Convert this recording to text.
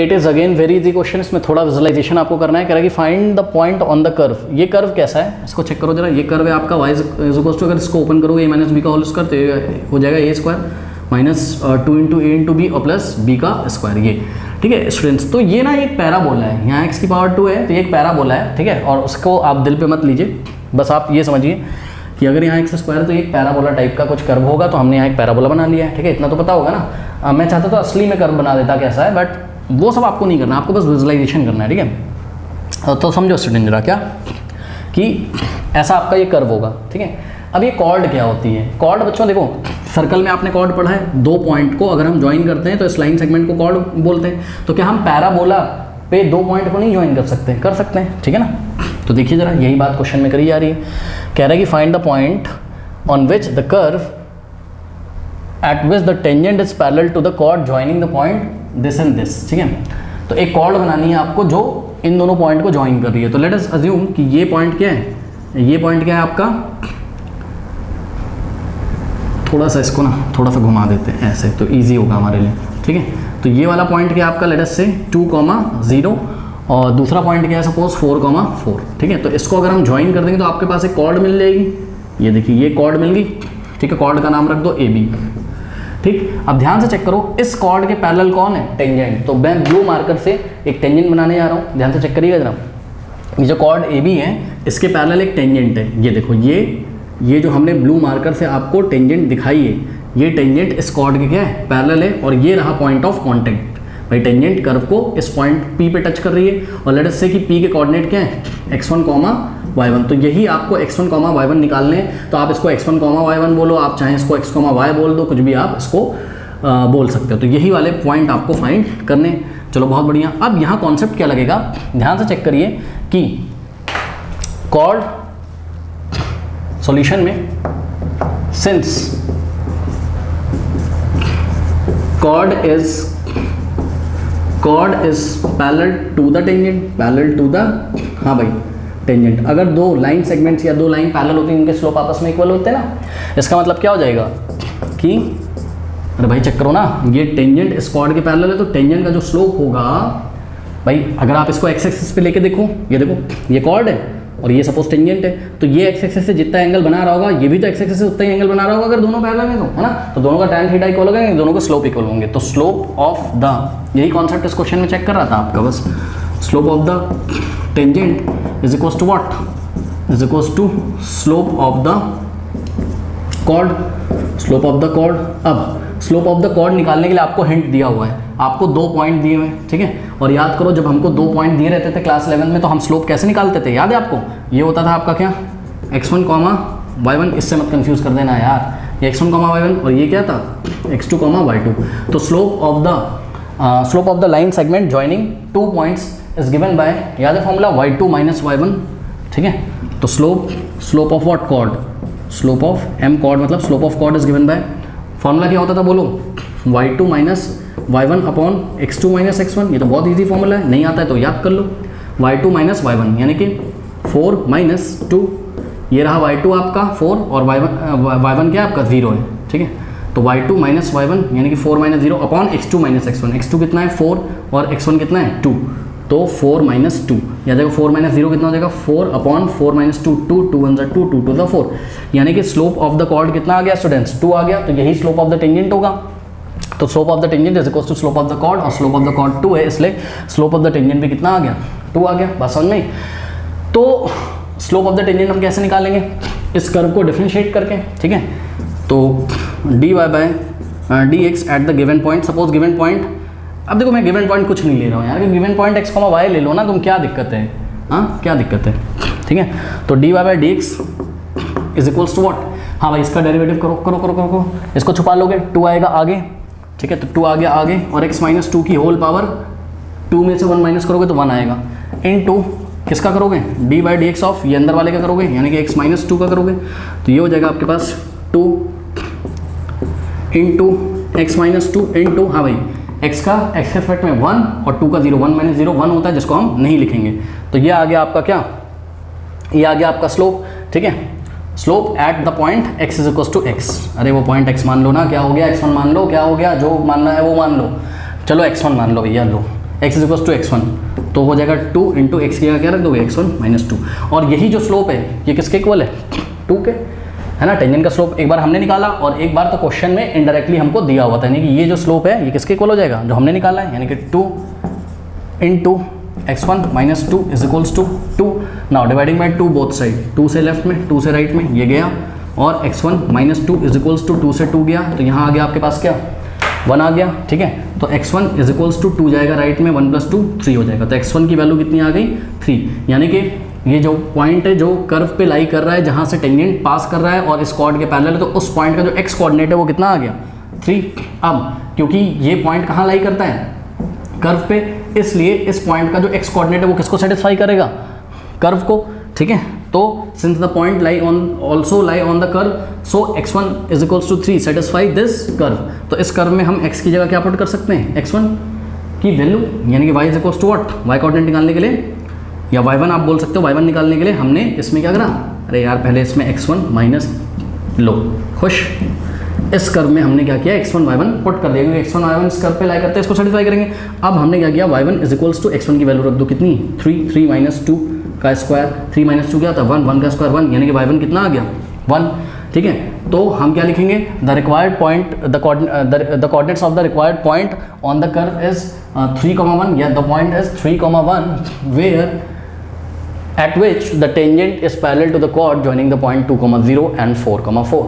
It is again very easy question, इसमें थोड़ा visualisation आपको करना है। कह रहा है कि find the point on the curve. ये कर्व कैसा है इसको चेक करो जरा। ये कर्व है आपका y इज इक्वल टू, अगर इसको ओपन करोगे a माइनस बी का होल स्क्वायर तो ये हो जाएगा a square minus 2 into A into B और प्लस बी का स्क्वायर। ये ठीक है स्टूडेंट्स, तो ये ना एक पैराबोला है, यहाँ x की पावर 2 है तो ये एक पैराबोला है, ठीक है। और उसको आप दिल पे मत लीजिए, बस आप ये समझिए कि अगर यहाँ x स्क्वायर तो एक पैराबोला टाइप का कुछ कर्व होगा, तो हमने यहाँ एक पैराबोला बना लिया है, ठीक है। इतना तो पता होगा ना। मैं चाहता तो असली में कर्व बना देता कैसा है, बट वो सब आपको नहीं करना, आपको बस विजुअलाइजेशन करना है, ठीक है। तो समझो स्टूडेंट जरा क्या कि ऐसा आपका ये कर्व होगा, ठीक है। अब ये कॉर्ड क्या होती है? कॉर्ड बच्चों देखो, सर्कल में आपने कॉर्ड पढ़ा है, दो पॉइंट को अगर हम ज्वाइन करते हैं तो इस लाइन सेगमेंट को कॉर्ड बोलते हैं। तो क्या हम पैराबोला पे दो पॉइंट को नहीं ज्वाइन कर सकते? कर सकते हैं, ठीक है ना। तो देखिए जरा, यही बात क्वेश्चन में करी जा रही है। कह रहा है कि find the point on which the curve at which the tangent is parallel to the chord joining the point this and this, ठीक है। तो एक कॉर्ड बनानी है आपको जो इन दोनों पॉइंट को ज्वाइन कर रही है। तो लेट अस अज्यूम कि ये पॉइंट क्या है, ये पॉइंट क्या है आपका, थोड़ा सा इसको ना थोड़ा सा घुमा देते हैं ऐसे तो इजी होगा हमारे लिए, ठीक है। तो ये वाला पॉइंट क्या है आपका, लेट अस से 2,0 और दूसरा पॉइंट क्या है सपोज 4,4, ठीक है। तो इसको अगर हम ज्वाइन कर देंगे तो आपके पास एक कॉर्ड मिल जाएगी। ये देखिए ये कॉर्ड मिल गई, ठीक है। कॉर्ड का नाम रख दो AB, ठीक। अब ध्यान से चेक करो, इस कॉर्ड के पैरेलल कौन है? टेंजेंट। तो मैं ब्लू मार्कर से एक टेंजेंट बनाने जा रहा हूँ, ध्यान से चेक करिएगा जनाब। ये जो कॉर्ड AB है इसके पैरेलल एक टेंजेंट है। ये देखो ये जो हमने ब्लू मार्कर से आपको टेंजेंट दिखाई है, ये टेंजेंट इस कॉर्ड के क्या है? पैरेलल है। और ये रहा पॉइंट ऑफ कॉन्टेक्ट। भाई टेंजेंट कर्व को इस पॉइंट P पे टच कर रही है और लेट अस से कि P के कोऑर्डिनेट क्या है? x1, y1। तो यही आपको x1, y1 निकालने हैं। तो आप इसको x1, y1 बोलो, आप चाहें इसको x, y बोल दो, कुछ भी आप इसको बोल सकते हो। तो यही वाले पॉइंट आपको फाइंड करने। चलो बहुत बढ़िया। अब यहाँ कॉन्सेप्ट क्या लगेगा, ध्यान से चेक करिए कि कॉर्ड सॉल्यूशन में since chord is parallel to the tangent, parallel to the, हाँ भाई टेंजेंट। अगर दो लाइन सेगमेंट्स या दो लाइन पैरेलल होती हैं, इनके स्लोप आपस में इक्वल होते हैं ना, इसका मतलब क्या हो जाएगा कि अरे भाई चेक करो ना, ये टेंजेंट इस कॉर्ड के पैरेलल है तो टेंजेंट का जो स्लोप होगा भाई, अगर आप इसको एक्स एक्सिस पे लेके देखो, ये देखो ये कॉर्ड है और ये सपोज टेंजेंट है, तो ये एक्स एक्सिस से जितना एंगल बना रहा होगा ये भी तो एक्स एक्सिस से उतना ही एंगल बना रहा होगा अगर दोनों पैरेलल में, तो है ना। तो दोनों का tan थीटा इक्वल होगा, दोनों के स्लोप इक्वल होंगे। तो स्लोप ऑफ द, यही कॉन्सेप्ट इस क्वेश्चन में चेक कर रहा था आपका बस। Slope of the tangent is equals to what, is equals to slope of the chord, slope of the chord. अब स्लोप ऑफ द कॉर्ड निकालने के लिए आपको हिंट दिया हुआ है, आपको दो पॉइंट दिए हुए हैं, ठीक है। और याद करो जब हमको दो पॉइंट दिए रहते थे क्लास 11 में तो हम स्लोप कैसे निकालते थे, याद है आपको? ये होता था आपका क्या, x1, y1, इससे मत कंफ्यूज कर देना यार, ये x1, y1 और ये क्या था x2, y2। तो slope of the line segment joining two points is given by, याद है फॉर्मूला, y2 माइनस y1, ठीक है। तो slope of what, chord, slope of m chord, मतलब slope of chord is given by, formula क्या होता था बोलो, y2 minus y1 upon x2 minus x1। ये तो बहुत इजी फॉर्मूला है, नहीं आता है तो याद कर लो। y2 माइनस y1 यानी कि 4 माइनस 2, ये रहा y2 आपका 4 और y1 क्या आपका 0 है, ठीक है। तो y2 माइनस y1 यानी कि 4 minus 0 upon x2 minus x1। x2 कितना है 4 और x1 कितना है 2, तो 4 माइनस 2, या जाएगा 4 माइनस 0 कितना हो जाएगा 4 अपॉन 4 माइनस 2, 2 2 1 2 2 2 4, यानी कि स्लोप ऑफ द कॉर्ड कितना आ गया स्टूडेंट्स, 2 आ गया। तो यही स्लोप ऑफ द टेंजेंट होगा। तो slope of the tangent is equal to slope of the chord, और स्लोप ऑफ द कॉर्ड 2 है, इसलिए स्लोप ऑफ द टेंजेंट भी कितना आ गया 2 आ गया। बात समझ में? तो स्लोप ऑफ द टेंजेंट हम कैसे निकालेंगे, इस कर्व को डिफरेंशिएट करके, ठीक है। तो dy by dx at the given point, suppose given point, अब देखो मैं गिवन पॉइंट कुछ नहीं ले रहा हूँ यार, गिवन पॉइंट x, y ले लो ना तुम, क्या दिक्कत है, हाँ क्या दिक्कत है, ठीक है। तो dy by dx is equals to what, हाँ भाई इसका डेरिवेटिव करो करो करो करो करो, इसको छुपा लोगे, 2 आएगा आगे, ठीक है। तो 2 आ गया आगे, और x माइनस 2 की होल पावर, 2 में से 1 माइनस करोगे तो 1 आएगा, इन 2 किसका करोगे, D by D x of, ये अंदर वाले का करोगे यानी कि x माइनस 2 का करोगे, तो ये हो जाएगा आपके पास 2 इंटू एक्स माइनस 2 इंटू, हाँ भाई x का x रिस्पेक्ट में 1 और 2 का 0, 1 माइनस 0 1 होता है जिसको हम नहीं लिखेंगे। तो ये आ गया आपका क्या, ये आ गया आपका स्लोप, ठीक है। Slope at the point x is equal to x, अरे वो पॉइंट x मान लो ना, क्या हो गया x1 मान लो, क्या हो गया, जो मानना है वो मान लो, चलो x1 मान लो भैया, लो x is equal to x1, तो हो जाएगा 2 इंटू एक्स की जगह क्या रख दोगे x1 माइनस 2। और यही जो स्लोप है ये किसके इक्वल है, 2 के, है ना। टेंजेंट का स्लोप एक बार हमने निकाला और एक बार तो क्वेश्चन में इनडायरेक्टली हमको दिया हुआ था, यानी कि ये जो स्लोप है ये किसके इक्वल हो जाएगा, जो हमने निकाला है, यानी कि 2 into x1 minus 2 is equals to 2। Now dividing by 2 both side, 2 से लेफ्ट में 2 से राइट में ये गया, और x1 minus 2 is equals to 2 से 2 गया, तो यहाँ आ गया आपके पास क्या 1 आ गया, ठीक है। तो x1 इज इक्वल्स टू 2 जाएगा राइट में, 1 + 2 3 हो जाएगा। तो x1 की वैल्यू कितनी आ गई 3, यानी कि ये जो पॉइंट है जो कर्व पे लाई कर रहा है, जहाँ से टेंजेंट पास कर रहा है और इस कॉर्ड के पैरेलल है, तो उस पॉइंट का जो x कोऑर्डिनेट है वो कितना आ गया 3। अब क्योंकि ये पॉइंट कहाँ लाई करता है, कर्व पे, इसलिए इस पॉइंट का जो x कोऑर्डिनेट है वो किसको सेटिस्फाई करेगा, कर्व को, ठीक है। तो since the point lie on also lie on the curve, so x1 is equals to 3 satisfy this curve. तो इस कर्व में हम x की जगह क्या पुट कर सकते हैं, x1 की वैल्यू, यानी कि y is equals to what, y coordinate निकालने के लिए, या y1 आप बोल सकते हो, y1 निकालने के लिए हमने इसमें क्या करा, अरे यार पहले इसमें x1 माइनस लो, खुश, इस कर्व में हमने क्या किया, x1 y1 पुट कर दिया, क्योंकि x1 y1 इस कर्व पे लाई करते हैं, इसको सेटिस्फाई करेंगे। अब हमने क्या किया, y1 is equals to x1 की वैल्यू रख दो कितनी 3 माइनस 2 का स्क्वायर, 3 माइनस 2 क्या था 1 का स्क्वायर 1, यानी कि y1 कितना आ गया 1, ठीक है। तो हम क्या लिखेंगे, the required point, the coordinates of the required point on the curve is 3,1, या the point is 3,1 where at which the tangent is parallel to the chord joining the point 2,0 and 4,4.